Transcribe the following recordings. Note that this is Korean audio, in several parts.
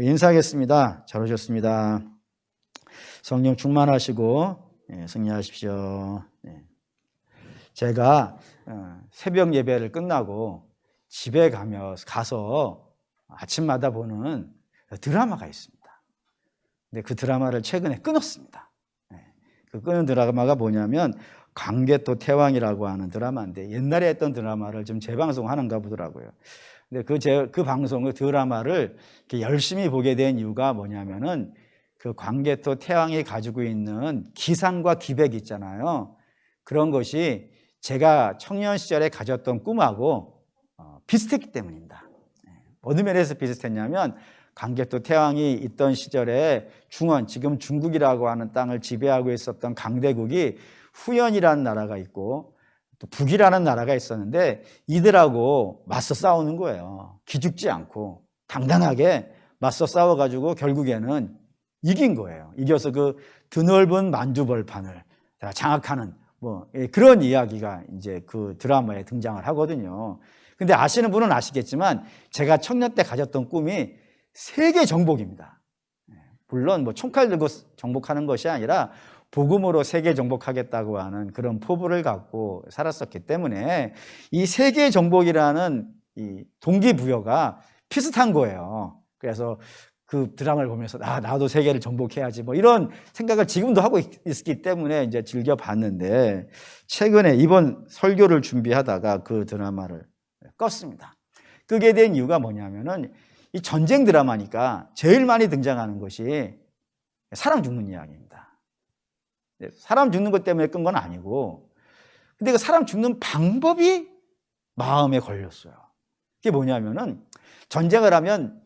인사하겠습니다. 잘 오셨습니다. 성령 충만하시고 승리하십시오. 제가 새벽 예배를 끝나고 집에 가서 아침마다 보는 드라마가 있습니다. 근데 그 드라마를 최근에 끊었습니다. 그 끊은 드라마가 뭐냐면 광개토 태왕이라고 하는 드라마인데, 옛날에 했던 드라마를 지금 재방송하는가 보더라고요. 근데 그 방송을, 드라마를 이렇게 열심히 보게 된 이유가 뭐냐면은 그 광개토 태왕이 가지고 있는 기상과 기백 있잖아요. 그런 것이 제가 청년 시절에 가졌던 꿈하고 비슷했기 때문입니다. 어느 면에서 비슷했냐면, 광개토 태왕이 있던 시절에 지금 중국이라고 하는 땅을 지배하고 있었던 강대국이 후연이라는 나라가 있고 또 북이라는 나라가 있었는데, 이들하고 맞서 싸우는 거예요. 기죽지 않고 당당하게 맞서 싸워가지고 결국에는 이긴 거예요. 이겨서 그 드넓은 만주벌판을 장악하는 그런 이야기가 이제 그 드라마에 등장을 하거든요. 근데 아시는 분은 아시겠지만, 제가 청년 때 가졌던 꿈이 세계 정복입니다. 물론 총칼 들고 정복하는 것이 아니라 복음으로 세계 정복하겠다고 하는 그런 포부를 갖고 살았었기 때문에 이 세계 정복이라는 이 동기부여가 비슷한 거예요. 그래서 그 드라마를 보면서 나도 세계를 정복해야지 이런 생각을 지금도 하고 있기 때문에 이제 즐겨봤는데, 최근에 이번 설교를 준비하다가 그 드라마를 껐습니다. 끄게 된 이유가 뭐냐면은, 이 전쟁 드라마니까 제일 많이 등장하는 것이 사람 죽는 이야기입니다. 사람 죽는 것 때문에 끈 건 아니고, 근데 그 사람 죽는 방법이 마음에 걸렸어요. 그게 뭐냐면은, 전쟁을 하면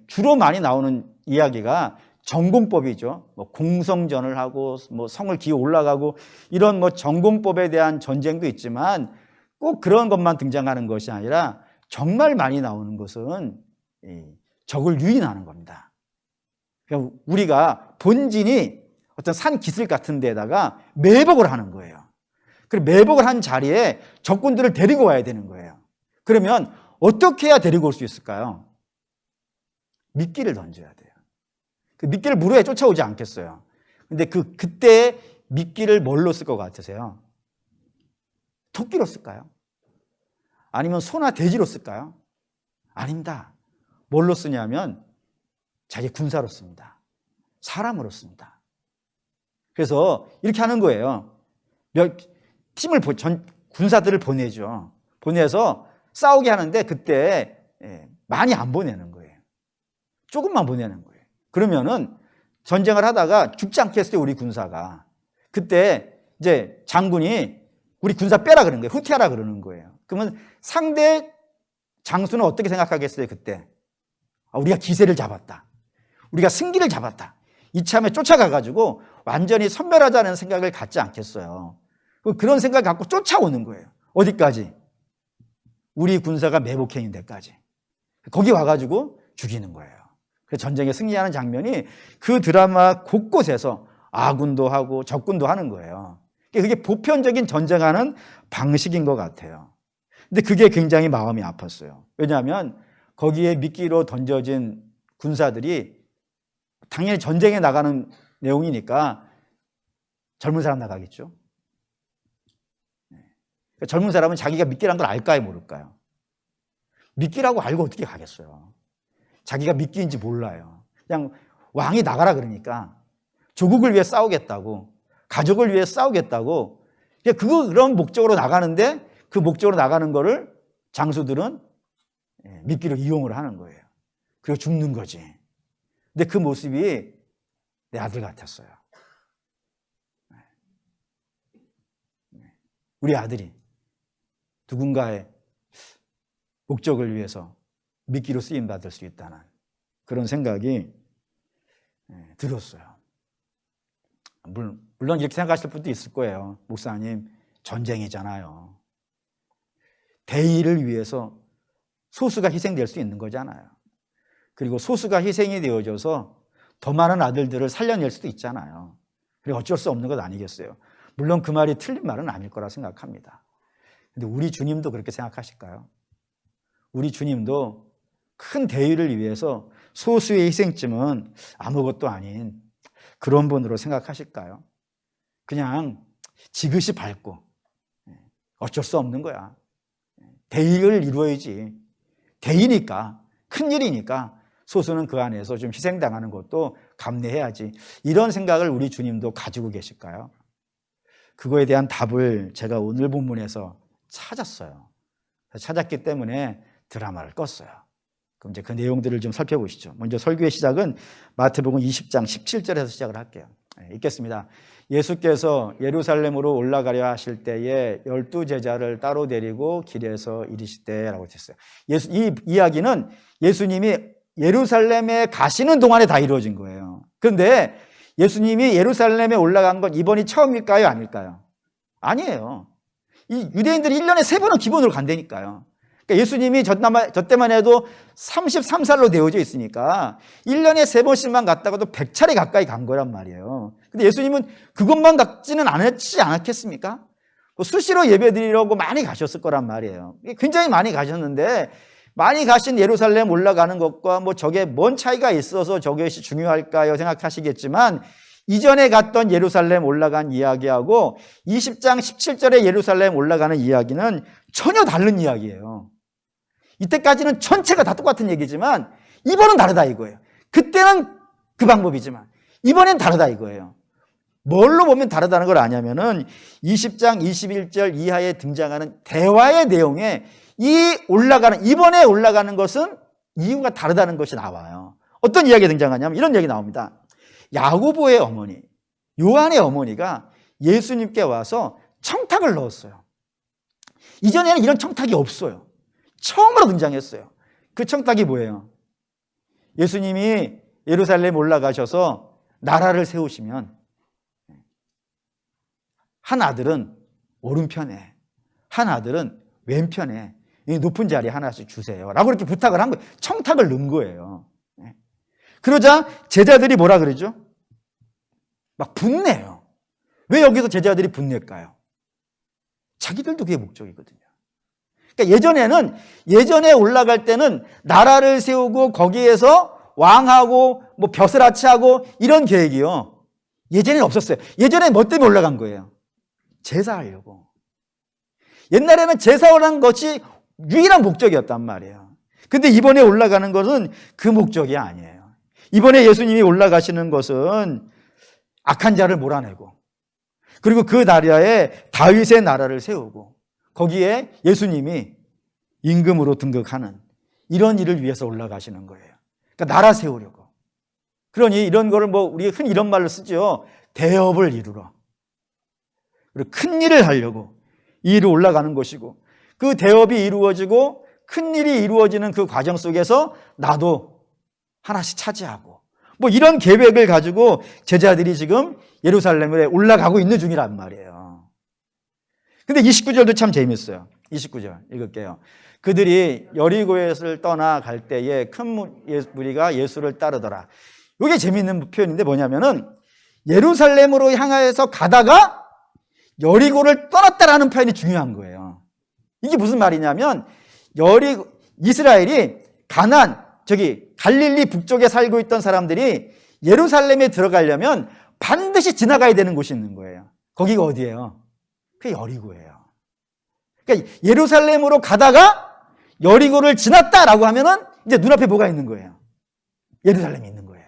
주로 많이 나오는 이야기가 전공법이죠. 공성전을 하고 성을 기어 올라가고 이런 전공법에 대한 전쟁도 있지만, 꼭 그런 것만 등장하는 것이 아니라 정말 많이 나오는 것은 적을 유인하는 겁니다. 그러니까 우리가 본진이 어떤 산 기슭 같은 데다가 매복을 하는 거예요. 그리고 매복을 한 자리에 적군들을 데리고 와야 되는 거예요. 그러면 어떻게 해야 데리고 올 수 있을까요? 미끼를 던져야 돼요. 그 미끼를 무료에 쫓아오지 않겠어요. 근데 그때 미끼를 뭘로 쓸 것 같으세요? 토끼로 쓸까요? 아니면 소나 돼지로 쓸까요? 아닙니다. 뭘로 쓰냐면 자기 군사로 씁니다. 사람으로 씁니다. 그래서 이렇게 하는 거예요. 군사들을 보내죠. 보내서 싸우게 하는데, 그때 많이 안 보내는 거예요. 조금만 보내는 거예요. 그러면은 전쟁을 하다가 죽지 않겠어요, 우리 군사가. 그때 이제 장군이 우리 군사 빼라 그러는 거예요. 후퇴하라 그러는 거예요. 그러면 상대 장수는 어떻게 생각하겠어요, 그때? 우리가 기세를 잡았다. 우리가 승기를 잡았다. 이참에 쫓아가가지고 완전히 섬멸하자는 생각을 갖지 않겠어요. 그런 생각을 갖고 쫓아오는 거예요. 어디까지? 우리 군사가 매복행인 데까지. 거기 와가지고 죽이는 거예요. 그래서 전쟁에 승리하는 장면이 그 드라마 곳곳에서 아군도 하고 적군도 하는 거예요. 그게 보편적인 전쟁하는 방식인 것 같아요. 근데 그게 굉장히 마음이 아팠어요. 왜냐하면 거기에 미끼로 던져진 군사들이 당연히 전쟁에 나가는 내용이니까 젊은 사람 나가겠죠. 젊은 사람은 자기가 미끼란 걸 알까요, 모를까요? 미끼라고 알고 어떻게 가겠어요? 자기가 미끼인지 몰라요. 그냥 왕이 나가라 그러니까 조국을 위해 싸우겠다고, 가족을 위해 싸우겠다고, 그런 목적으로 나가는데, 그 목적으로 나가는 거를 장수들은 미끼로 이용을 하는 거예요. 그리고 죽는 거지. 근데 그 모습이 내 아들 같았어요. 우리 아들이 누군가의 목적을 위해서 미끼로 쓰임받을 수 있다는 그런 생각이 들었어요. 물론 이렇게 생각하실 분도 있을 거예요. 목사님, 전쟁이잖아요. 대의를 위해서 소수가 희생될 수 있는 거잖아요. 그리고 소수가 희생이 되어져서 더 많은 아들들을 살려낼 수도 있잖아요. 그리고 어쩔 수 없는 것 아니겠어요. 물론 그 말이 틀린 말은 아닐 거라 생각합니다. 근데 우리 주님도 그렇게 생각하실까요? 우리 주님도 큰 대의를 위해서 소수의 희생쯤은 아무것도 아닌 그런 분으로 생각하실까요? 그냥 지그시 밟고 어쩔 수 없는 거야. 대의를 이루어야지. 대의니까, 큰일이니까 소수는 그 안에서 좀 희생당하는 것도 감내해야지. 이런 생각을 우리 주님도 가지고 계실까요? 그거에 대한 답을 제가 오늘 본문에서 찾았어요. 찾았기 때문에 드라마를 껐어요. 그럼 이제 그 내용들을 좀 살펴보시죠. 먼저 설교의 시작은 마태복음 20장 17절에서 시작을 할게요. 읽겠습니다. 예수께서 예루살렘으로 올라가려 하실 때에 12제자를 따로 데리고 길에서 이르시되라고 했어요. 이 이야기는 예수님이 예루살렘에 가시는 동안에 다 이루어진 거예요. 그런데 예수님이 예루살렘에 올라간 건 이번이 처음일까요? 아닐까요? 아니에요. 이 유대인들이 1년에 3번은 기본으로 간다니까요. 그러니까 예수님이 저 때만 해도 33살로 되어져 있으니까 1년에 3번씩만 갔다가도 100차례 가까이 간 거란 말이에요. 근데 예수님은 그것만 갖지는 않았겠습니까? 수시로 예배드리려고 많이 가셨을 거란 말이에요. 굉장히 많이 가셨는데 많이 가신 예루살렘 올라가는 것과 뭐 저게 뭔 차이가 있어서 저것이 중요할까요? 생각하시겠지만 이전에 갔던 예루살렘 올라간 이야기하고 20장 17절에 예루살렘 올라가는 이야기는 전혀 다른 이야기예요. 이때까지는 전체가 다 똑같은 얘기지만 이번은 다르다 이거예요. 그때는 그 방법이지만 이번엔 다르다 이거예요. 뭘로 보면 다르다는 걸 아냐면은 20장 21절 이하에 등장하는 대화의 내용에 이번에 올라가는 것은 이유가 다르다는 것이 나와요. 어떤 이야기가 등장하냐면 이런 얘기 나옵니다. 야고보의 어머니, 요한의 어머니가 예수님께 와서 청탁을 넣었어요. 이전에는 이런 청탁이 없어요. 처음으로 등장했어요. 그 청탁이 뭐예요? 예수님이 예루살렘 올라가셔서 나라를 세우시면 한 아들은 오른편에, 한 아들은 왼편에 높은 자리에 하나씩 주세요 라고 이렇게 부탁을 한 거예요. 청탁을 넣은 거예요. 그러자 제자들이 뭐라 그러죠? 막 분내요. 왜 여기서 제자들이 분낼까요? 자기들도 그게 목적이거든요. 그러니까 예전에 올라갈 때는 나라를 세우고 거기에서 왕하고 뭐 벼슬아치하고 이런 계획이요. 예전에는 없었어요. 예전에 뭐 때문에 올라간 거예요? 제사하려고. 옛날에는 제사하는 것이 유일한 목적이었단 말이에요. 근데 이번에 올라가는 것은 그 목적이 아니에요. 이번에 예수님이 올라가시는 것은 악한 자를 몰아내고 그리고 그 나라에 다윗의 나라를 세우고 거기에 예수님이 임금으로 등극하는 이런 일을 위해서 올라가시는 거예요. 그러니까 나라 세우려고. 그러니 이런 거를 뭐 우리가 흔히 이런 말로 쓰죠. 대업을 이루러. 그리고 큰 일을 하려고 이 일을 올라가는 것이고 그 대업이 이루어지고 큰 일이 이루어지는 그 과정 속에서 나도 하나씩 차지하고 뭐 이런 계획을 가지고 제자들이 지금 예루살렘에 올라가고 있는 중이란 말이에요. 근데 29절도 참 재밌어요. 29절 읽을게요. 그들이 여리고에서 떠나갈 때에 큰 무리가 예수를 따르더라. 이게 재밌는 표현인데 뭐냐면은 예루살렘으로 향해서 가다가 여리고를 떠났다라는 표현이 중요한 거예요. 이게 무슨 말이냐면 이스라엘이 갈릴리 북쪽에 살고 있던 사람들이 예루살렘에 들어가려면 반드시 지나가야 되는 곳이 있는 거예요. 거기가 어디예요? 그게 여리고예요. 그러니까 예루살렘으로 가다가 여리고를 지났다라고 하면은 이제 눈앞에 뭐가 있는 거예요? 예루살렘이 있는 거예요.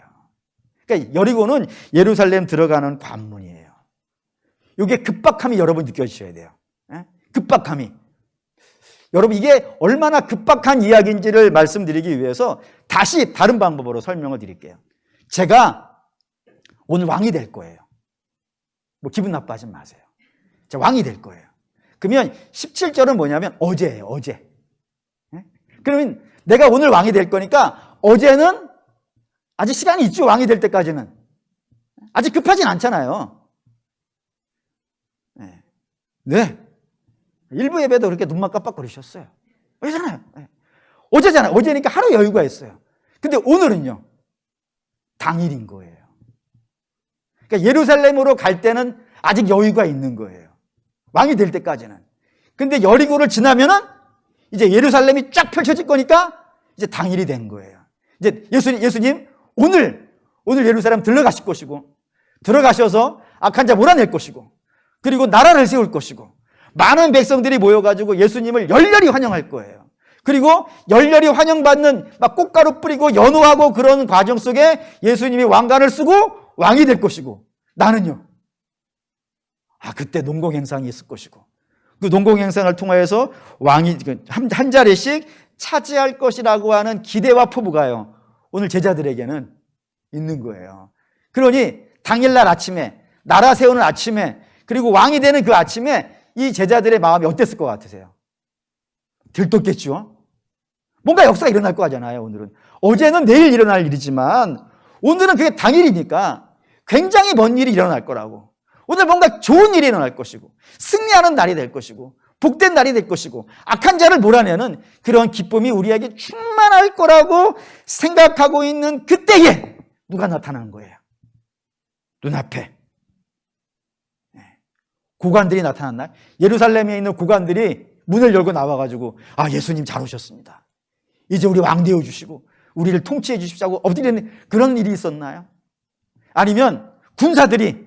그러니까 여리고는 예루살렘 들어가는 관문이에요. 이게 급박함이 여러분 느껴지셔야 돼요. 급박함이. 여러분 이게 얼마나 급박한 이야기인지를 말씀드리기 위해서 다시 다른 방법으로 설명을 드릴게요. 제가 오늘 왕이 될 거예요. 뭐 기분 나빠하지 마세요. 제가 왕이 될 거예요. 그러면 17절은 뭐냐면 어제예요. 어제. 그러면 내가 오늘 왕이 될 거니까 어제는 아직 시간이 있죠. 왕이 될 때까지는. 아직 급하진 않잖아요. 네. 일부 예배도 그렇게 눈만 깜빡거리셨어요. 왜잖아요. 어제잖아요. 어제니까 하루 여유가 있어요. 근데 오늘은요. 당일인 거예요. 그러니까 예루살렘으로 갈 때는 아직 여유가 있는 거예요. 왕이 될 때까지는. 근데 여리고를 지나면은 이제 예루살렘이 쫙 펼쳐질 거니까 이제 당일이 된 거예요. 이제 예수님 오늘 예루살렘 들어가실 것이고, 들어가셔서 악한 자 몰아낼 것이고, 그리고 나라를 세울 것이고, 많은 백성들이 모여가지고 예수님을 열렬히 환영할 거예요. 그리고 열렬히 환영받는 막 꽃가루 뿌리고 연호하고 그런 과정 속에 예수님이 왕관을 쓰고 왕이 될 것이고, 나는요, 그때 농공행상이 있을 것이고, 그 농공행상을 통하여서 왕이 한 자리씩 차지할 것이라고 하는 기대와 포부가요, 오늘 제자들에게는 있는 거예요. 그러니 당일날 아침에, 나라 세우는 아침에, 그리고 왕이 되는 그 아침에 이 제자들의 마음이 어땠을 것 같으세요? 들떴겠죠? 뭔가 역사가 일어날 거 하잖아요, 오늘은. 어제는 내일 일어날 일이지만 오늘은 그게 당일이니까 굉장히 먼 일이 일어날 거라고. 오늘 뭔가 좋은 일이 일어날 것이고, 승리하는 날이 될 것이고, 복된 날이 될 것이고, 악한 자를 몰아내는 그런 기쁨이 우리에게 충만할 거라고 생각하고 있는 그때에 누가 나타나는 거예요? 눈앞에 고관들이 나타난 날, 예루살렘에 있는 고관들이 문을 열고 나와가지고, 예수님 잘 오셨습니다. 이제 우리 왕 되어주시고 우리를 통치해 주십시오 엎드리는 그런 일이 있었나요? 아니면 군사들이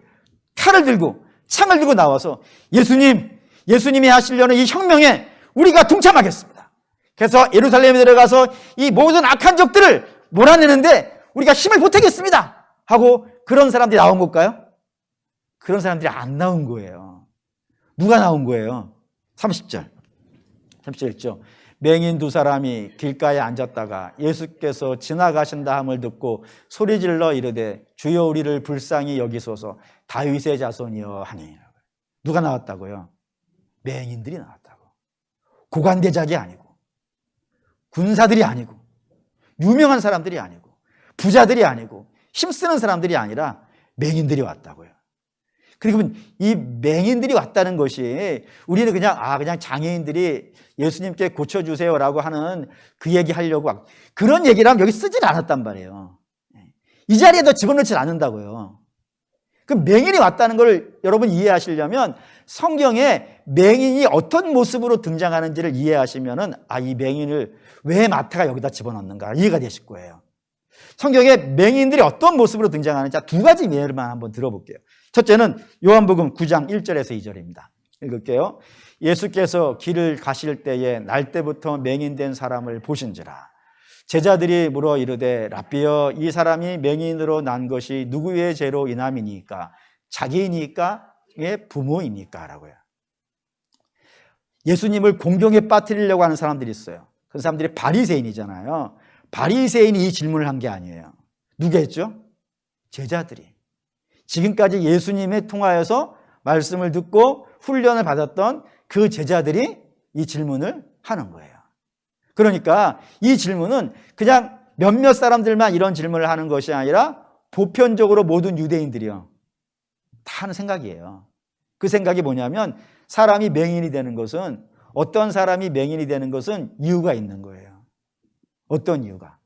칼을 들고 창을 들고 나와서 예수님이 하시려는 이 혁명에 우리가 동참하겠습니다. 그래서 예루살렘에 들어가서 이 모든 악한 적들을 몰아내는데 우리가 힘을 보태겠습니다 하고 그런 사람들이 나온 걸까요? 그런 사람들이 안 나온 거예요. 누가 나온 거예요? 30절 있죠. 맹인 두 사람이 길가에 앉았다가 예수께서 지나가신다 함을 듣고 소리질러 이르되 주여 우리를 불쌍히 여기소서 다윗의 자손이여 하니. 누가 나왔다고요? 맹인들이 나왔다고. 고관대작이 아니고, 군사들이 아니고, 유명한 사람들이 아니고, 부자들이 아니고, 힘쓰는 사람들이 아니라 맹인들이 왔다고요. 그리고 이 맹인들이 왔다는 것이 우리는 그냥 장애인들이 예수님께 고쳐주세요라고 하는 그 얘기 하려고 그런 얘기를 하면 여기 쓰질 않았단 말이에요. 이 자리에 더 집어넣지 않는다고요. 그 맹인이 왔다는 걸 여러분 이해하시려면 성경에 맹인이 어떤 모습으로 등장하는지를 이해하시면은 이 맹인을 왜 마태가 여기다 집어넣는가 이해가 되실 거예요. 성경에 맹인들이 어떤 모습으로 등장하는지 두 가지 예를만 한번 들어볼게요. 첫째는 요한복음 9장 1절에서 2절입니다. 읽을게요. 예수께서 길을 가실 때에 날 때부터 맹인된 사람을 보신지라. 제자들이 물어 이르되 랍비여 이 사람이 맹인으로 난 것이 누구의 죄로 인함이니까? 자기이니까? 부모이니까? 라고요. 예수님을 공경에 빠뜨리려고 하는 사람들이 있어요. 그 사람들이 바리새인이잖아요. 바리새인이 이 질문을 한 게 아니에요. 누가 했죠? 제자들이. 지금까지 예수님에 통하여서 말씀을 듣고 훈련을 받았던 그 제자들이 이 질문을 하는 거예요. 그러니까 이 질문은 그냥 몇몇 사람들만 이런 질문을 하는 것이 아니라 보편적으로 모든 유대인들이요, 다 하는 생각이에요. 그 생각이 뭐냐면 사람이 맹인이 되는 것은, 어떤 사람이 맹인이 되는 것은 이유가 있는 거예요. 어떤 이유가?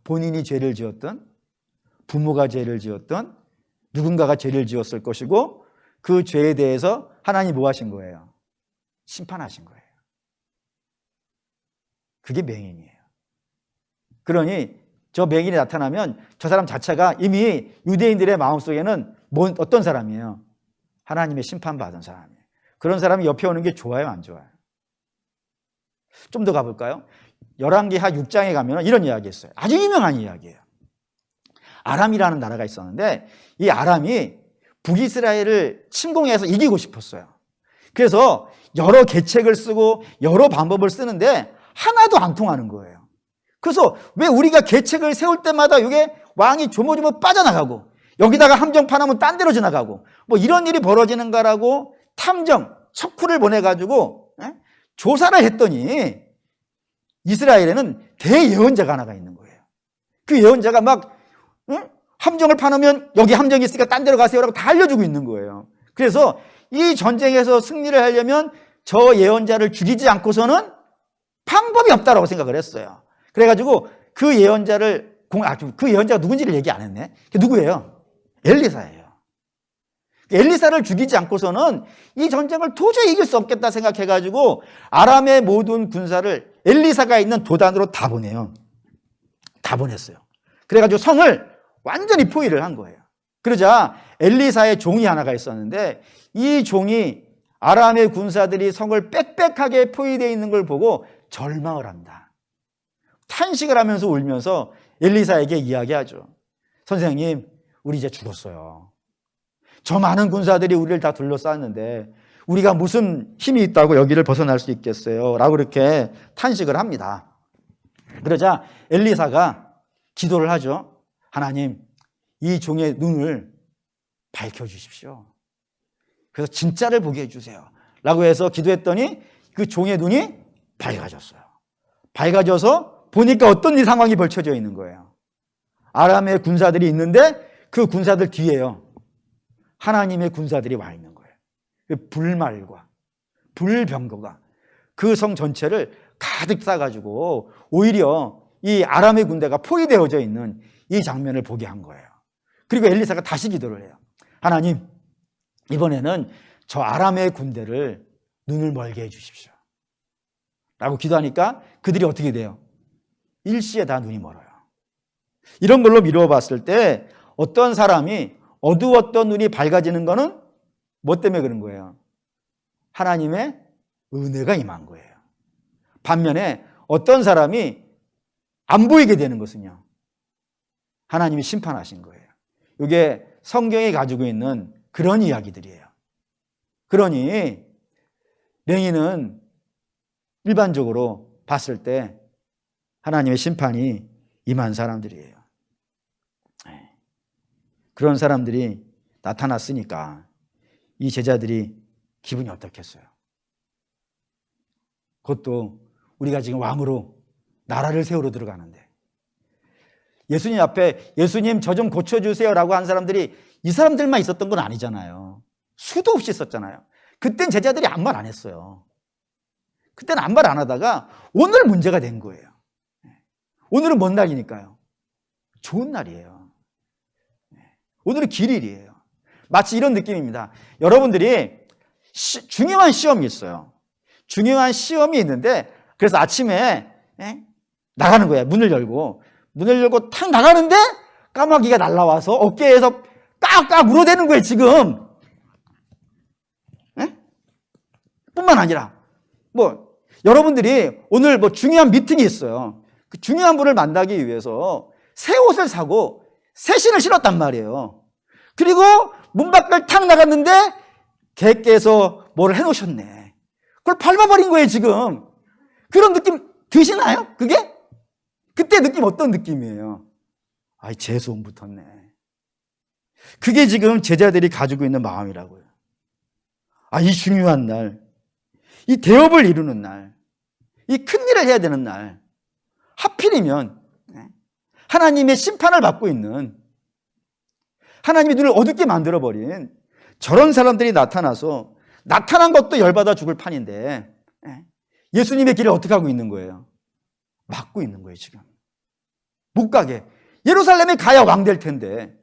본인이 죄를 지었던, 부모가 죄를 지었던, 누군가가 죄를 지었을 것이고 그 죄에 대해서 하나님이 뭐 하신 거예요? 심판하신 거예요. 그게 맹인이에요. 그러니 저 맹인이 나타나면 저 사람 자체가 이미 유대인들의 마음속에는 어떤 사람이에요? 하나님의 심판받은 사람이에요. 그런 사람이 옆에 오는 게 좋아요, 안 좋아요? 좀 더 가볼까요? 열왕기하 6장에 가면 이런 이야기 있어요. 아주 유명한 이야기예요. 아람이라는 나라가 있었는데 이 아람이 북이스라엘을 침공해서 이기고 싶었어요. 그래서 여러 계책을 쓰고 여러 방법을 쓰는데 하나도 안 통하는 거예요. 그래서 왜 우리가 계책을 세울 때마다 이게 왕이 조모조모 빠져나가고 여기다가 함정파하면 딴 데로 지나가고 뭐 이런 일이 벌어지는가라고 탐정, 석후를 보내가지고 조사를 했더니 이스라엘에는 대예언자가 하나가 있는 거예요. 그 예언자가 막 함정을 파놓으면 여기 함정이 있으니까 딴 데로 가세요라고 다 알려주고 있는 거예요. 그래서 이 전쟁에서 승리를 하려면 저 예언자를 죽이지 않고서는 방법이 없다라고 생각을 했어요. 그래가지고 그 예언자가 누군지를 얘기 안 했네. 그게 누구예요? 엘리사예요. 엘리사를 죽이지 않고서는 이 전쟁을 도저히 이길 수 없겠다 생각해가지고 아람의 모든 군사를 엘리사가 있는 도단으로 다 보내요. 다 보냈어요. 그래가지고 성을 완전히 포위를 한 거예요. 그러자 엘리사의 종이 하나가 있었는데 이 종이 아람의 군사들이 성을 빽빽하게 포위되어 있는 걸 보고 절망을 합니다. 탄식을 하면서 울면서 엘리사에게 이야기하죠. 선생님, 우리 이제 죽었어요. 저 많은 군사들이 우리를 다 둘러쌌는데 우리가 무슨 힘이 있다고 여기를 벗어날 수 있겠어요? 라고 이렇게 탄식을 합니다. 그러자 엘리사가 기도를 하죠. 하나님, 이 종의 눈을 밝혀주십시오. 그래서 진짜를 보게 해주세요. 라고 해서 기도했더니 그 종의 눈이 밝아졌어요. 밝아져서 보니까 어떤 이 상황이 벌쳐져 있는 거예요. 아람의 군사들이 있는데 그 군사들 뒤에요. 하나님의 군사들이 와 있는 거예요. 그 불말과 불병거가 그 성 전체를 가득 싸가지고 오히려 이 아람의 군대가 포위되어져 있는 이 장면을 보게 한 거예요. 그리고 엘리사가 다시 기도를 해요. 하나님, 이번에는 저 아람의 군대를 눈을 멀게 해주십시오. 라고 기도하니까 그들이 어떻게 돼요? 일시에 다 눈이 멀어요. 이런 걸로 미루어 봤을 때 어떤 사람이 어두웠던 눈이 밝아지는 거는 뭐 때문에 그런 거예요? 하나님의 은혜가 임한 거예요. 반면에 어떤 사람이 안 보이게 되는 것은요, 하나님이 심판하신 거예요. 이게 성경이 가지고 있는 그런 이야기들이에요. 그러니 랭이는 일반적으로 봤을 때 하나님의 심판이 임한 사람들이에요. 그런 사람들이 나타났으니까 이 제자들이 기분이 어떻겠어요? 그것도 우리가 지금 왕으로 나라를 세우러 들어가는데 예수님 앞에 예수님 저 좀 고쳐주세요 라고 한 사람들이 이 사람들만 있었던 건 아니잖아요. 수도 없이 있었잖아요. 그땐 제자들이 아무 말 안 했어요. 그때는 아무 말 안 하다가 오늘 문제가 된 거예요. 오늘은 뭔 날이니까요? 좋은 날이에요. 오늘은 길일이에요. 마치 이런 느낌입니다. 여러분들이 중요한 시험이 있어요. 중요한 시험이 있는데 그래서 아침에 나가는 거예요. 문을 열고 탁 나가는데 까마귀가 날라와서 어깨에서 깍깍 물어대는 거예요. 지금 뿐만 아니라 여러분들이 오늘 중요한 미팅이 있어요. 그 중요한 분을 만나기 위해서 새 옷을 사고 새 신을 신었단 말이에요. 그리고 문 밖을 탁 나갔는데 개께서 뭘 해놓으셨네. 그걸 밟아버린 거예요. 지금 그런 느낌 드시나요? 그게? 그때 느낌 어떤 느낌이에요? 아이, 재수온 붙었네. 그게 지금 제자들이 가지고 있는 마음이라고요. 이 중요한 날, 이 대업을 이루는 날, 이 큰일을 해야 되는 날, 하필이면 하나님의 심판을 받고 있는, 하나님의 눈을 어둡게 만들어버린 저런 사람들이 나타나서 나타난 것도 열받아 죽을 판인데 예수님의 길을 어떻게 하고 있는 거예요? 막고 있는 거예요. 지금 못 가게. 예루살렘에 가야 왕 될 텐데,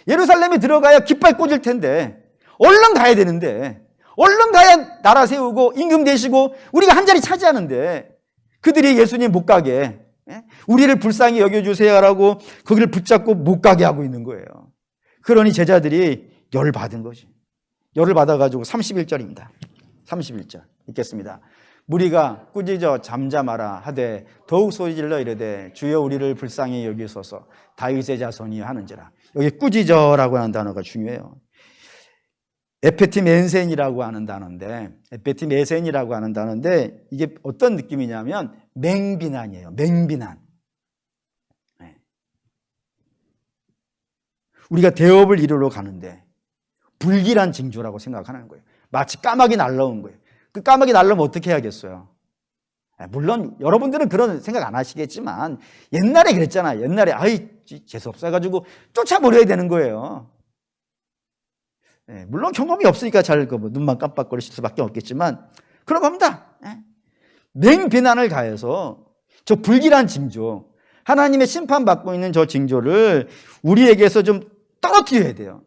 예루살렘에 들어가야 깃발 꽂을 텐데, 얼른 가야 되는데, 얼른 가야 나라 세우고 임금 되시고 우리가 한 자리 차지하는데 그들이 예수님 못 가게, 우리를 불쌍히 여겨주세요라고 거기를 붙잡고 못 가게 하고 있는 거예요. 그러니 제자들이 열을 받은 거지. 열을 받아가지고 31절입니다. 31절 읽겠습니다. 무리가 꾸짖어 잠잠하라 하되 더욱 소리질러 이르되 주여 우리를 불쌍히 여기소서 다윗의 자손이 하는지라. 여기 꾸짖어라고 하는 단어가 중요해요. 에페티메센이라고 하는 단어인데, 에페티메센이라고 하는 단어인데 이게 어떤 느낌이냐면 맹비난이에요. 맹비난. 우리가 대업을 이루러 가는데 불길한 징조라고 생각하는 거예요. 마치 까마귀 날라온 거예요. 그 까마귀 날라오면 어떻게 해야겠어요? 물론 여러분들은 그런 생각 안 하시겠지만 옛날에 그랬잖아요. 옛날에 재수없어 해가지고 쫓아버려야 되는 거예요. 물론 경험이 없으니까 잘 눈만 깜빡거리실 수밖에 없겠지만 그런 겁니다. 맹비난을 가해서 저 불길한 징조, 하나님의 심판받고 있는 저 징조를 우리에게서 좀 떨어뜨려야 돼요.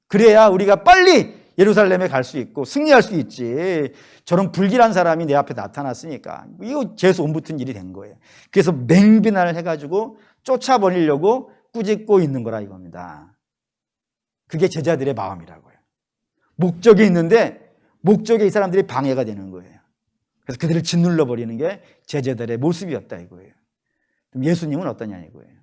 그래야 우리가 빨리 예루살렘에 갈 수 있고 승리할 수 있지. 저런 불길한 사람이 내 앞에 나타났으니까 이거 재수 온 붙은 일이 된 거예요. 그래서 맹비난을 해가지고 쫓아버리려고 꾸짖고 있는 거라 이겁니다. 그게 제자들의 마음이라고요. 목적이 있는데 목적에 이 사람들이 방해가 되는 거예요. 그래서 그들을 짓눌러 버리는 게 제자들의 모습이었다 이거예요. 그럼 예수님은 어떠냐 이거예요.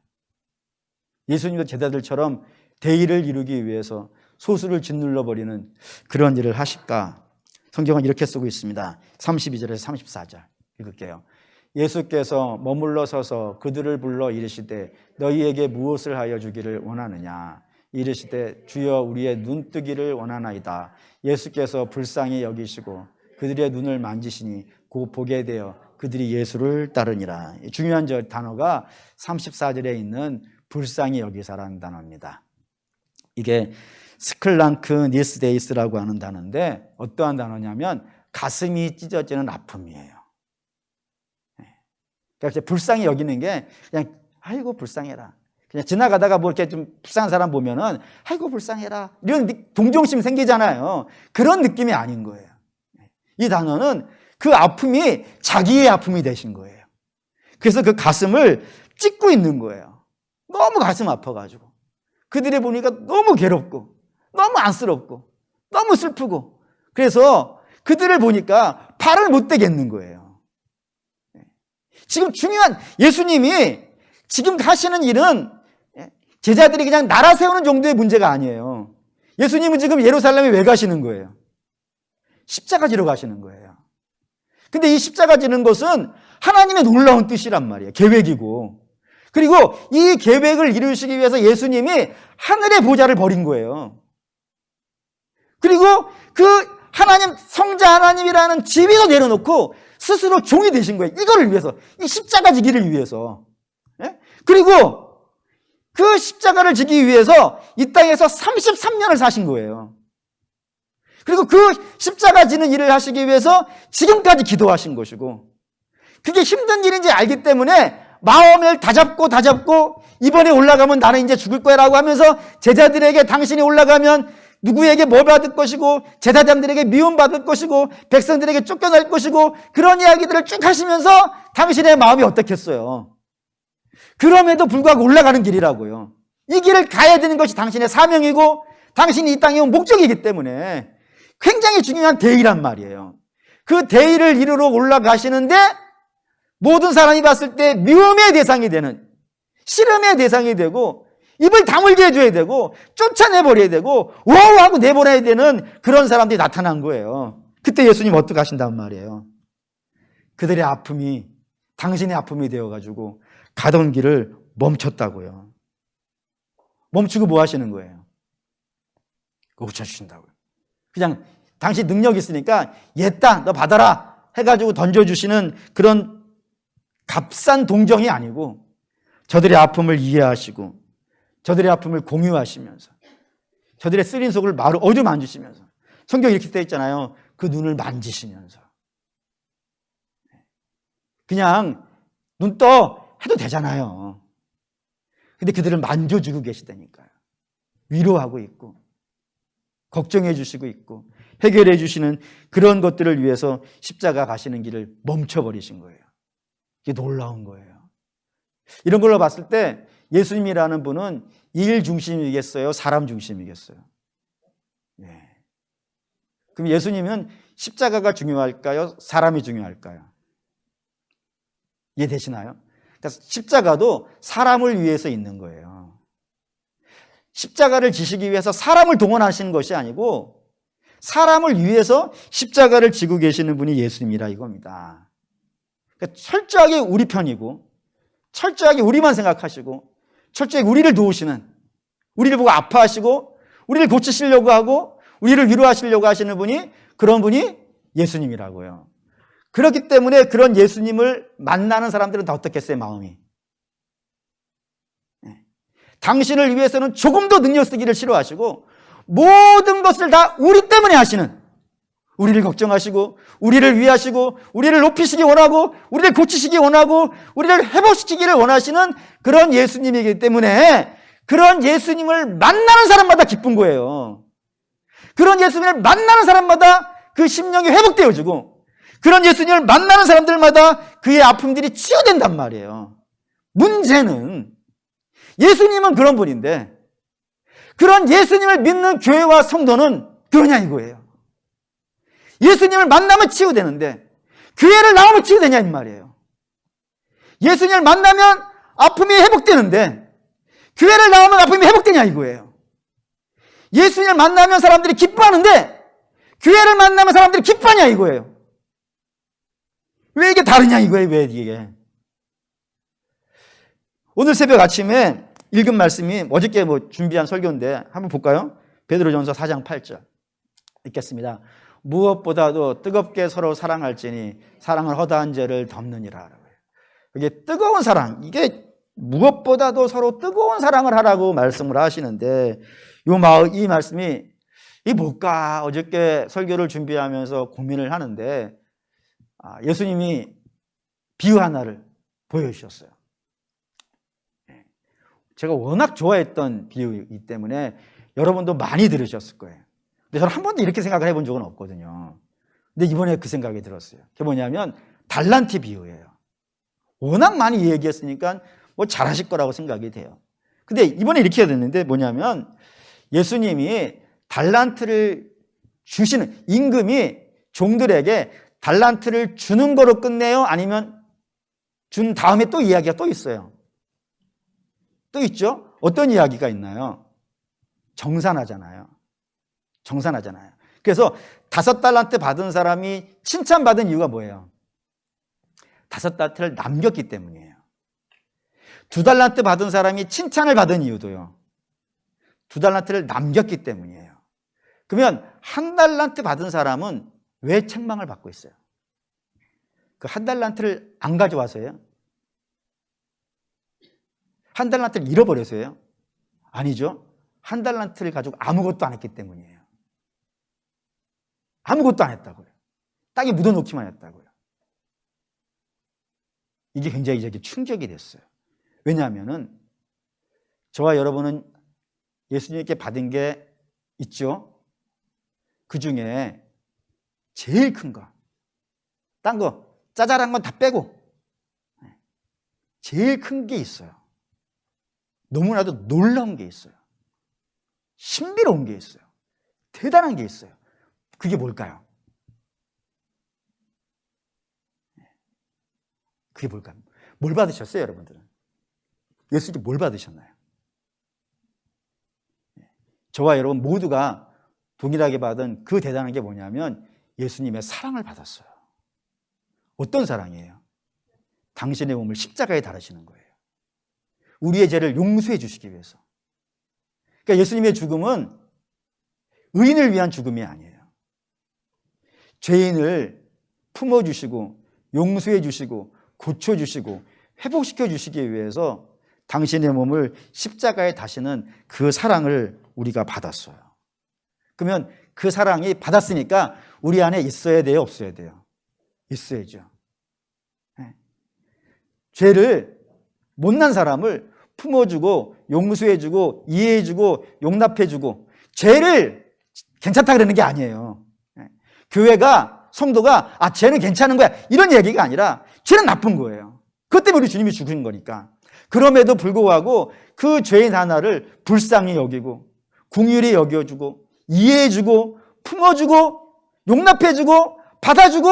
예수님도 제자들처럼 대의를 이루기 위해서 소수를 짓눌러 버리는 그런 일을 하실까? 성경은 이렇게 쓰고 있습니다. 32절에서 34절 읽을게요. 예수께서 머물러 서서 그들을 불러 이르시되 너희에게 무엇을 하여 주기를 원하느냐? 이르시되 주여 우리의 눈뜨기를 원하나이다. 예수께서 불쌍히 여기시고 그들의 눈을 만지시니 곧 보게 되어 그들이 예수를 따르니라. 중요한 단어가 34절에 있는 불쌍히 여기사라는 단어입니다. 이게 스클랑크 니스데이스라고 하는 단어인데 어떠한 단어냐면 가슴이 찢어지는 아픔이에요. 그러니까 불쌍히 여기는 게 그냥 아이고 불쌍해라. 그냥 지나가다가 뭐 이렇게 좀 불쌍한 사람 보면은 아이고 불쌍해라 이런 동정심 생기잖아요. 그런 느낌이 아닌 거예요. 이 단어는 그 아픔이 자기의 아픔이 되신 거예요. 그래서 그 가슴을 찢고 있는 거예요. 너무 가슴 아파가지고 그들이 보니까 너무 괴롭고 너무 안쓰럽고 너무 슬프고 그래서 그들을 보니까 발을 못 대겠는 거예요. 지금 중요한 예수님이 지금 하시는 일은 제자들이 그냥 나라 세우는 정도의 문제가 아니에요. 예수님은 지금 예루살렘에 왜 가시는 거예요? 십자가 지러 가시는 거예요. 근데 이 십자가 지는 것은 하나님의 놀라운 뜻이란 말이에요. 계획이고. 그리고 이 계획을 이루시기 위해서 예수님이 하늘의 보좌를 버린 거예요. 그리고 그 하나님, 성자 하나님이라는 지위도 내려놓고 스스로 종이 되신 거예요. 이거를 위해서. 이 십자가 지기를 위해서. 그리고 그 십자가를 지기 위해서 이 땅에서 33년을 사신 거예요. 그리고 그 십자가 지는 일을 하시기 위해서 지금까지 기도하신 것이고 그게 힘든 일인지 알기 때문에 마음을 다잡고 이번에 올라가면 나는 이제 죽을 거야 라고 하면서 제자들에게 당신이 올라가면 누구에게 뭐 받을 것이고 제사장들에게 미움받을 것이고 백성들에게 쫓겨날 것이고 그런 이야기들을 쭉 하시면서 당신의 마음이 어떻겠어요? 그럼에도 불구하고 올라가는 길이라고요. 이 길을 가야 되는 것이 당신의 사명이고 당신이 이 땅에 온 목적이기 때문에 굉장히 중요한 대의란 말이에요. 그 대의를 이루러 올라가시는데 모든 사람이 봤을 때 미움의 대상이 되는, 싫음의 대상이 되고 입을 다물게 해줘야 되고 쫓아내버려야 되고 와우 하고 내보내야 되는 그런 사람들이 나타난 거예요. 그때 예수님 어떻게 하신단 말이에요. 그들의 아픔이 당신의 아픔이 되어가지고 가던 길을 멈췄다고요. 멈추고 뭐 하시는 거예요? 고쳐주신다고요. 그냥 당신 능력이 있으니까 얘다 너 받아라 해가지고 던져주시는 그런 값싼 동정이 아니고 저들의 아픔을 이해하시고 저들의 아픔을 공유하시면서 저들의 쓰린 속을 마루 어루만지시면서 성경에 이렇게 되어 있잖아요. 그 눈을 만지시면서 그냥 눈 떠 해도 되잖아요. 근데 그들을 만져주고 계시다니까요. 위로하고 있고 걱정해 주시고 있고 해결해 주시는 그런 것들을 위해서 십자가 가시는 길을 멈춰버리신 거예요. 이게 놀라운 거예요. 이런 걸로 봤을 때 예수님이라는 분은 일 중심이겠어요? 사람 중심이겠어요? 네. 그럼 예수님은 십자가가 중요할까요? 사람이 중요할까요? 이해되시나요? 그러니까 십자가도 사람을 위해서 있는 거예요. 십자가를 지시기 위해서 사람을 동원하시는 것이 아니고 사람을 위해서 십자가를 지고 계시는 분이 예수님이라 이겁니다. 그러니까 철저하게 우리 편이고 철저하게 우리만 생각하시고 철저하게 우리를 도우시는, 우리를 보고 아파하시고 우리를 고치시려고 하고 우리를 위로하시려고 하시는 분이 그런 분이 예수님이라고요. 그렇기 때문에 그런 예수님을 만나는 사람들은 다 어떻겠어요? 마음이. 당신을 위해서는 조금 더 능력 쓰기를 싫어하시고 모든 것을 다 우리 때문에 하시는, 우리를 걱정하시고 우리를 위하시고 우리를 높이시기 원하고 우리를 고치시기 원하고 우리를 회복시키기를 원하시는 그런 예수님이기 때문에 그런 예수님을 만나는 사람마다 기쁜 거예요. 그런 예수님을 만나는 사람마다 그 심령이 회복되어지고 그런 예수님을 만나는 사람들마다 그의 아픔들이 치유된단 말이에요. 문제는 예수님은 그런 분인데 그런 예수님을 믿는 교회와 성도는 그러냐 이거예요. 예수님을 만나면 치유되는데 교회를 나오면 치유되냐 이 말이에요. 예수님을 만나면 아픔이 회복되는데 교회를 나오면 아픔이 회복되냐 이거예요. 예수님을 만나면 사람들이 기뻐하는데 교회를 만나면 사람들이 기뻐하냐 이거예요. 왜 이게 다르냐 이거예요. 왜 이게. 오늘 새벽 아침에 읽은 말씀이 어저께 준비한 설교인데 한번 볼까요? 베드로전서 4장 8절 읽겠습니다. 무엇보다도 뜨겁게 서로 사랑할지니 사랑을 허다한 죄를 덮느니라. 이게 뜨거운 사랑, 이게 무엇보다도 서로 뜨거운 사랑을 하라고 말씀을 하시는데 이 말씀이 이 뭘까? 어저께 설교를 준비하면서 고민을 하는데 예수님이 비유 하나를 보여주셨어요. 제가 워낙 좋아했던 비유이기 때문에 여러분도 많이 들으셨을 거예요. 근데 저는 한 번도 이렇게 생각을 해본 적은 없거든요. 근데 이번에 그 생각이 들었어요. 그게 뭐냐면 달란트 비유예요. 워낙 많이 얘기했으니까 잘하실 거라고 생각이 돼요. 근데 이번에 이렇게 해야 되는데 뭐냐면 예수님이 달란트를 주시는 임금이 종들에게 달란트를 주는 거로 끝내요? 아니면 준 다음에 또 이야기가 또 있어요? 또 있죠? 어떤 이야기가 있나요? 정산하잖아요. 그래서 5달란트 받은 사람이 칭찬받은 이유가 뭐예요? 5달란트를 남겼기 때문이에요. 2달란트 받은 사람이 칭찬을 받은 이유도요. 2달란트를 남겼기 때문이에요. 그러면 1달란트 받은 사람은 왜 책망을 받고 있어요? 그 1달란트를 안 가져와서요? 1달란트를 잃어버려서요? 아니죠. 1달란트를 가지고 아무것도 안 했기 때문이에요. 아무것도 안 했다고요. 땅에 묻어놓기만 했다고요. 이게 굉장히 저에게 충격이 됐어요. 왜냐하면은 저와 여러분은 예수님께 받은 게 있죠. 그 중에 제일 큰 거, 딴 거, 짜잘한 건 다 빼고 제일 큰 게 있어요. 너무나도 놀라운 게 있어요. 신비로운 게 있어요. 대단한 게 있어요. 그게 뭘까요? 그게 뭘까요? 뭘 받으셨어요, 여러분들은? 예수님께 뭘 받으셨나요? 저와 여러분 모두가 동일하게 받은 그 대단한 게 뭐냐면 예수님의 사랑을 받았어요. 어떤 사랑이에요? 당신의 몸을 십자가에 달으시는 거예요. 우리의 죄를 용서해 주시기 위해서. 그러니까 예수님의 죽음은 의인을 위한 죽음이 아니에요. 죄인을 품어주시고 용서해 주시고 고쳐주시고 회복시켜 주시기 위해서 당신의 몸을 십자가에 다시는 그 사랑을 우리가 받았어요. 그러면 그 사랑이 받았으니까 우리 안에 있어야 돼요? 없어야 돼요? 있어야죠. 네. 죄를 못난 사람을 품어주고 용서해주고 이해해주고 용납해주고 죄를 괜찮다 그러는 게 아니에요. 네. 교회가 성도가 죄는 괜찮은 거야 이런 얘기가 아니라 죄는 나쁜 거예요. 그것 때문에 우리 주님이 죽으신 거니까. 그럼에도 불구하고 그 죄인 하나를 불쌍히 여기고 긍휼히 여겨주고 이해해주고 품어주고 용납해주고 받아주고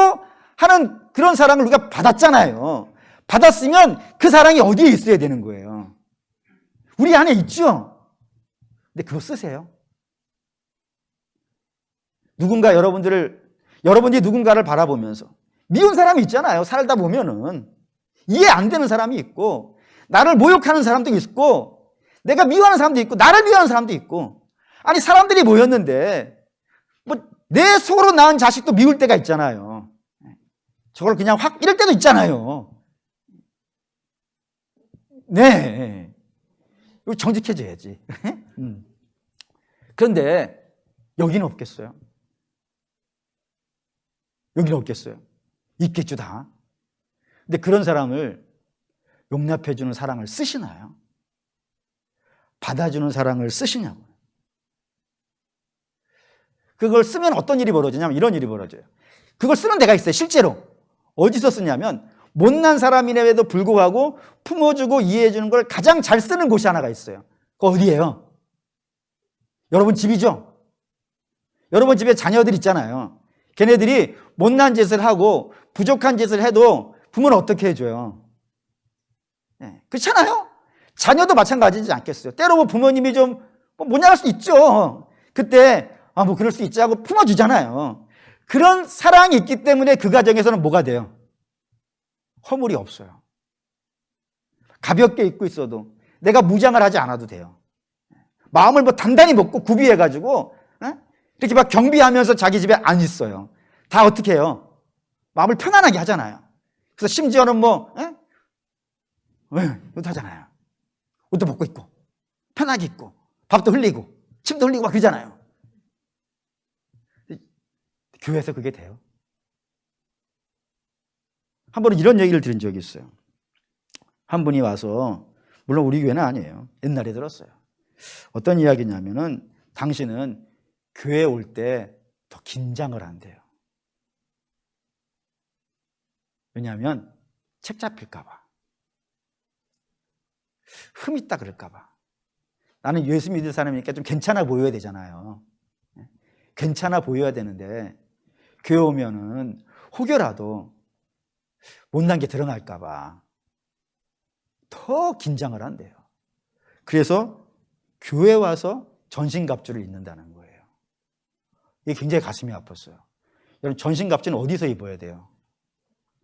하는 그런 사랑을 우리가 받았잖아요. 받았으면 그 사랑이 어디에 있어야 되는 거예요? 우리 안에 있죠? 근데 그거 쓰세요. 여러분들이 누군가를 바라보면서 미운 사람이 있잖아요. 살다 보면은 이해 안 되는 사람이 있고 나를 모욕하는 사람도 있고 내가 미워하는 사람도 있고 나를 미워하는 사람도 있고 아니 사람들이 모였는데 내 속으로 낳은 자식도 미울 때가 있잖아요. 저걸 그냥 확 이럴 때도 있잖아요. 네, 정직해져야지. 그런데 여기는 없겠어요? 여기는 없겠어요? 있겠죠 다. 근데 그런 사람을 용납해주는 사랑을 쓰시나요? 받아주는 사랑을 쓰시냐고요. 그걸 쓰면 어떤 일이 벌어지냐면 이런 일이 벌어져요. 그걸 쓰는 데가 있어요. 실제로. 어디서 쓰냐면 못난 사람임에도 불구하고 품어주고 이해해주는 걸 가장 잘 쓰는 곳이 하나가 있어요. 그거 어디예요? 여러분 집이죠? 여러분 집에 자녀들 있잖아요. 걔네들이 못난 짓을 하고 부족한 짓을 해도 부모는 어떻게 해줘요? 네, 그렇잖아요? 자녀도 마찬가지지 않겠어요? 때로 뭐 부모님이 좀 못나갈 수 있죠. 그때 뭐 그럴 수 있지 하고 품어주잖아요. 그런 사랑이 있기 때문에 그 가정에서는 뭐가 돼요? 허물이 없어요. 가볍게 입고 있어도 내가 무장을 하지 않아도 돼요. 마음을 뭐 단단히 먹고 구비해가지고 이렇게 막 경비하면서 자기 집에 안 있어요. 다 어떻게 해요? 마음을 편안하게 하잖아요. 그래서 심지어는 이것도 하잖아요. 옷도 벗고 있고 편하게 입고 밥도 흘리고 침도 흘리고 막 그러잖아요. 교회에서 그게 돼요? 한 번은 이런 얘기를 들은 적이 있어요. 한 분이 와서, 물론 우리 교회는 아니에요. 옛날에 들었어요. 어떤 이야기냐면은 당신은 교회 올 때 더 긴장을 한대요. 왜냐하면 책 잡힐까 봐. 흠 있다 그럴까 봐. 나는 예수 믿을 사람이니까 좀 괜찮아 보여야 되잖아요. 괜찮아 보여야 되는데 교회 오면은 혹여라도 못난 게 드러날까 봐 더 긴장을 한대요. 그래서 교회 와서 전신갑주를 입는다는 거예요. 이게 굉장히 가슴이 아팠어요. 여러분, 전신갑주는 어디서 입어야 돼요?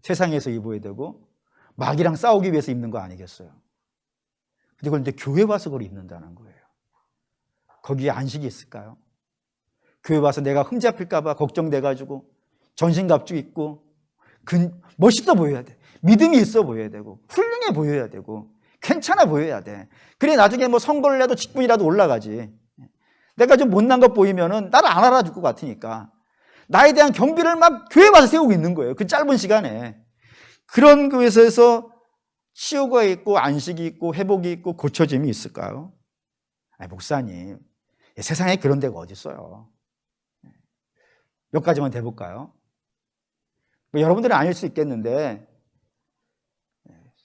세상에서 입어야 되고 마귀랑 싸우기 위해서 입는 거 아니겠어요? 그런데 교회 와서 그걸 입는다는 거예요. 거기에 안식이 있을까요? 교회 와서 내가 흠잡힐까 봐 걱정돼가지고 전신갑주 입고 멋있어 보여야 돼. 믿음이 있어 보여야 되고 훌륭해 보여야 되고 괜찮아 보여야 돼. 그래 나중에 뭐 선거를 해도 직분이라도 올라가지. 내가 좀 못난 것 보이면은 나를 안 알아줄 것 같으니까 나에 대한 경비를 막 교회 와서 세우고 있는 거예요. 그 짧은 시간에. 그런 교회에서 치유가 있고 안식이 있고 회복이 있고 고쳐짐이 있을까요? 목사님, 세상에 그런 데가 어디 있어요? 몇 가지만 대볼까요? 여러분들은 아닐 수 있겠는데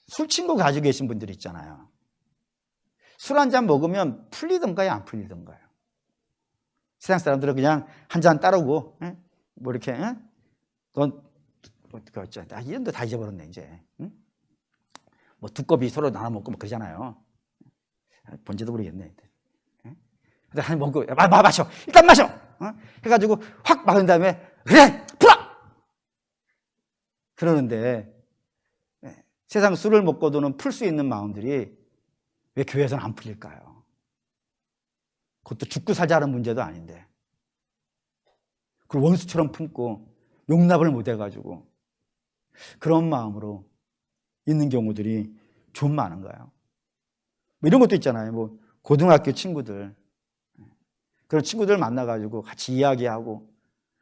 술 친구 가지고 계신 분들 있잖아요. 술 한 잔 먹으면 풀리던가요, 안 풀리던가요? 세상 사람들은 그냥 한 잔 따르고 뭐 이렇게 넌 이름도 다 잊어버렸네 이제. 뭐 두꺼비 서로 나눠 먹고 뭐 그러잖아요. 뭔지도 모르겠네. 근데 한 먹고 마셔, 일단 마셔. 해가지고 확 막은 다음에 그래 풀어. 그러는데 세상 술을 먹고도는 풀 수 있는 마음들이 왜 교회에서는 안 풀릴까요? 그것도 죽고 살자는 문제도 아닌데 그걸 원수처럼 품고 용납을 못 해가지고 그런 마음으로 있는 경우들이 좀 많은가요? 뭐 이런 것도 있잖아요. 뭐 고등학교 친구들, 그런 친구들 만나가지고 같이 이야기하고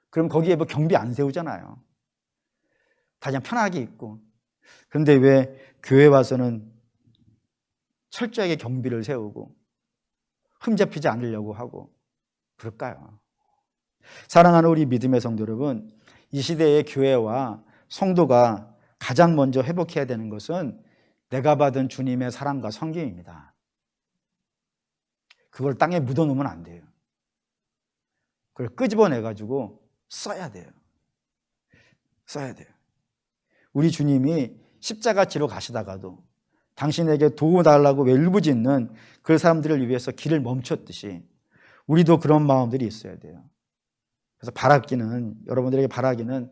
그럼 거기에 뭐 경비 안 세우잖아요. 다 그냥 편하게 있고. 그런데 왜 교회 와서는 철저하게 경비를 세우고 흠잡히지 않으려고 하고 그럴까요? 사랑하는 우리 믿음의 성도 여러분, 이 시대의 교회와 성도가 가장 먼저 회복해야 되는 것은 내가 받은 주님의 사랑과 섬김입니다. 그걸 땅에 묻어놓으면 안 돼요. 그걸 끄집어내가지고 써야 돼요. 써야 돼요. 우리 주님이 십자가 지러 가시다가도 당신에게 도와달라고 울부짖는 그 사람들을 위해서 길을 멈췄듯이 우리도 그런 마음들이 있어야 돼요. 그래서 여러분들에게 바라기는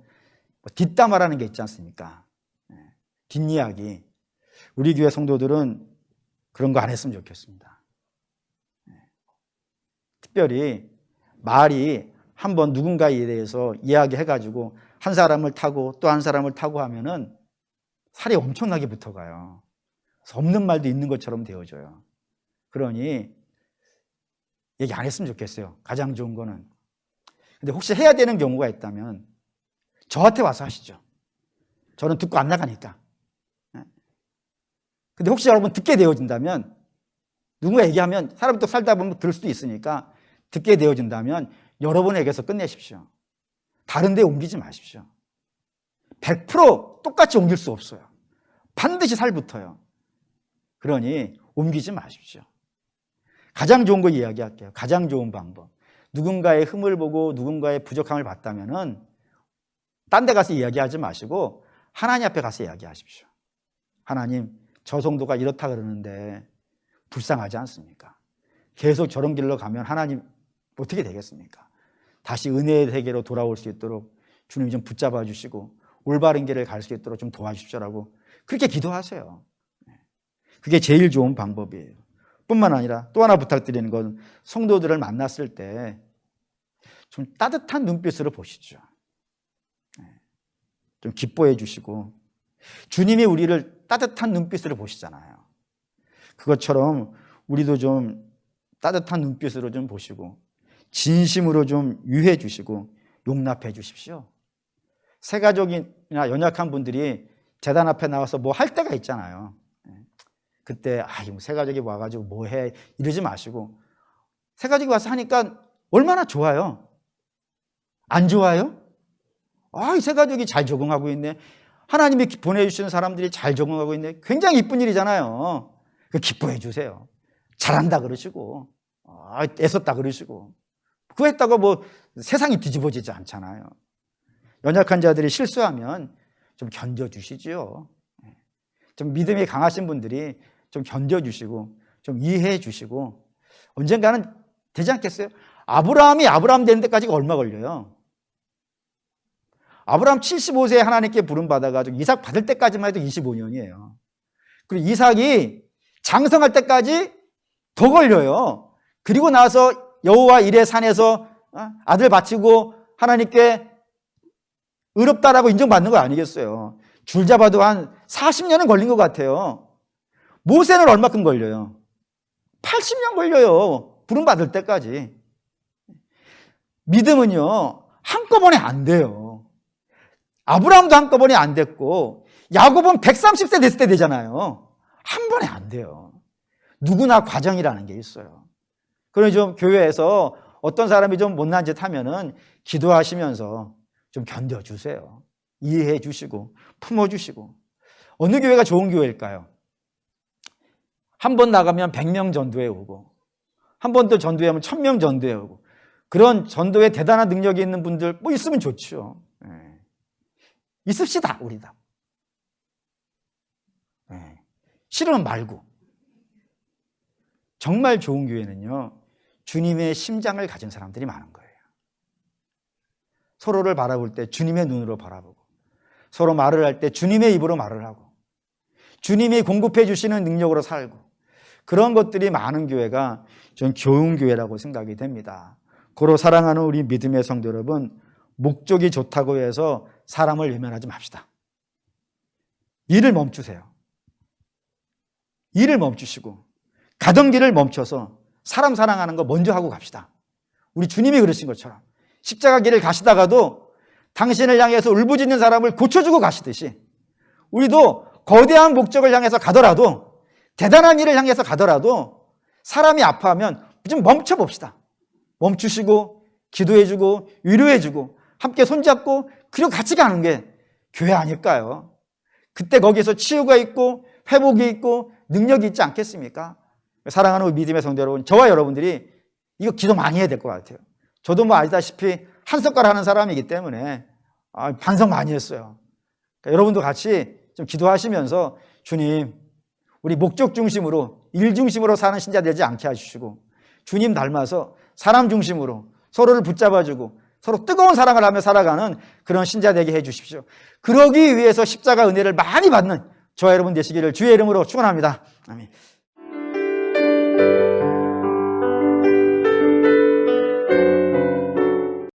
뒷담화라는 게 있지 않습니까? 뒷이야기. 우리 교회 성도들은 그런 거 안 했으면 좋겠습니다. 특별히 말이 한번 누군가에 대해서 이야기해가지고 한 사람을 타고 또 한 사람을 타고 하면은 살이 엄청나게 붙어가요. 그래서 없는 말도 있는 것처럼 되어져요. 그러니 얘기 안 했으면 좋겠어요. 가장 좋은 거는. 근데 혹시 해야 되는 경우가 있다면 저한테 와서 하시죠. 저는 듣고 안 나가니까. 근데 혹시 여러분 듣게 되어진다면 누군가 얘기하면 사람이 또 살다 보면 그럴 수도 있으니까 듣게 되어진다면 여러분에게서 끝내십시오. 다른 데 옮기지 마십시오. 100% 똑같이 옮길 수 없어요. 반드시 살붙어요. 그러니 옮기지 마십시오. 가장 좋은 거 이야기할게요. 가장 좋은 방법. 누군가의 흠을 보고 누군가의 부족함을 봤다면은 딴 데 가서 이야기하지 마시고 하나님 앞에 가서 이야기하십시오. 하나님, 저 성도가 이렇다 그러는데 불쌍하지 않습니까? 계속 저런 길로 가면 하나님 어떻게 되겠습니까? 다시 은혜의 세계로 돌아올 수 있도록 주님이 좀 붙잡아 주시고 올바른 길을 갈 수 있도록 좀 도와주십시오라고 그렇게 기도하세요. 그게 제일 좋은 방법이에요. 뿐만 아니라 또 하나 부탁드리는 건 성도들을 만났을 때 좀 따뜻한 눈빛으로 보시죠. 좀 기뻐해 주시고 주님이 우리를 따뜻한 눈빛으로 보시잖아요. 그것처럼 우리도 좀 따뜻한 눈빛으로 좀 보시고 진심으로 좀 유해 주시고 용납해 주십시오. 새가족이나 연약한 분들이 제단 앞에 나와서 뭐 할 때가 있잖아요. 그때 새가족이 와가지고 뭐 해 이러지 마시고 새가족이 와서 하니까 얼마나 좋아요. 안 좋아요? 이 새가족이 잘 적응하고 있네. 하나님이 보내주시는 사람들이 잘 적응하고 있네. 굉장히 이쁜 일이잖아요. 기뻐해 주세요. 잘한다 그러시고 애썼다 그러시고 그거 했다고 뭐 세상이 뒤집어지지 않잖아요. 연약한 자들이 실수하면 좀 견뎌주시지요. 좀 믿음이 강하신 분들이 좀 견뎌주시고 좀 이해해 주시고 언젠가는 되지 않겠어요? 아브라함이 아브라함 되는 데까지가 얼마 걸려요? 아브라함 75세에 하나님께 부름받아가지고 이삭 받을 때까지만 해도 25년이에요. 그리고 이삭이 장성할 때까지 더 걸려요. 그리고 나서 여호와 이레 산에서 아들 바치고 하나님께 의롭다라고 인정받는 거 아니겠어요? 줄 잡아도 한 40년은 걸린 것 같아요. 모세는 얼마큼 걸려요? 80년 걸려요. 부름받을 때까지. 믿음은요, 한꺼번에 안 돼요. 아브라함도 한꺼번에 안 됐고 야곱은 130세 됐을 때 되잖아요. 한 번에 안 돼요. 누구나 과정이라는 게 있어요. 그러니 좀 교회에서 어떤 사람이 좀 못난 짓 하면은 기도하시면서 좀 견뎌주세요. 이해해 주시고 품어주시고. 어느 교회가 좋은 교회일까요? 한 번 나가면 100명 전도해 오고 한 번 더 전도해 오면 1000명 전도해 오고 그런 전도에 대단한 능력이 있는 분들 뭐 있으면 좋죠. 있읍시다 우리 다. 싫으면 말고. 정말 좋은 교회는요 주님의 심장을 가진 사람들이 많은 거예요. 서로를 바라볼 때 주님의 눈으로 바라보고 서로 말을 할 때 주님의 입으로 말을 하고 주님이 공급해 주시는 능력으로 살고 그런 것들이 많은 교회가 전 좋은 교회라고 생각이 됩니다. 고로 사랑하는 우리 믿음의 성도 여러분, 목적이 좋다고 해서 사람을 외면하지 맙시다. 일을 멈추세요. 일을 멈추시고 가던 길을 멈춰서 사람 사랑하는 거 먼저 하고 갑시다. 우리 주님이 그러신 것처럼 십자가 길을 가시다가도 당신을 향해서 울부짖는 사람을 고쳐주고 가시듯이 우리도 거대한 목적을 향해서 가더라도 대단한 일을 향해서 가더라도 사람이 아파하면 좀 멈춰봅시다. 멈추시고 기도해주고 위로해주고 함께 손잡고 그리고 같이 가는 게 교회 아닐까요? 그때 거기서 치유가 있고 회복이 있고 능력이 있지 않겠습니까? 사랑하는 우리 믿음의 성도 여러분, 저와 여러분들이 이거 기도 많이 해야 될 것 같아요. 저도 뭐 아시다시피 한 숟갈 하는 사람이기 때문에 반성 많이 했어요. 그러니까 여러분도 같이 좀 기도하시면서 주님, 우리 목적 중심으로 일 중심으로 사는 신자 되지 않게 해주시고 주님 닮아서 사람 중심으로 서로를 붙잡아주고 서로 뜨거운 사랑을 하며 살아가는 그런 신자 되게 해주십시오. 그러기 위해서 십자가 은혜를 많이 받는 저와 여러분 되시기를 주의 이름으로 축원합니다. 아멘.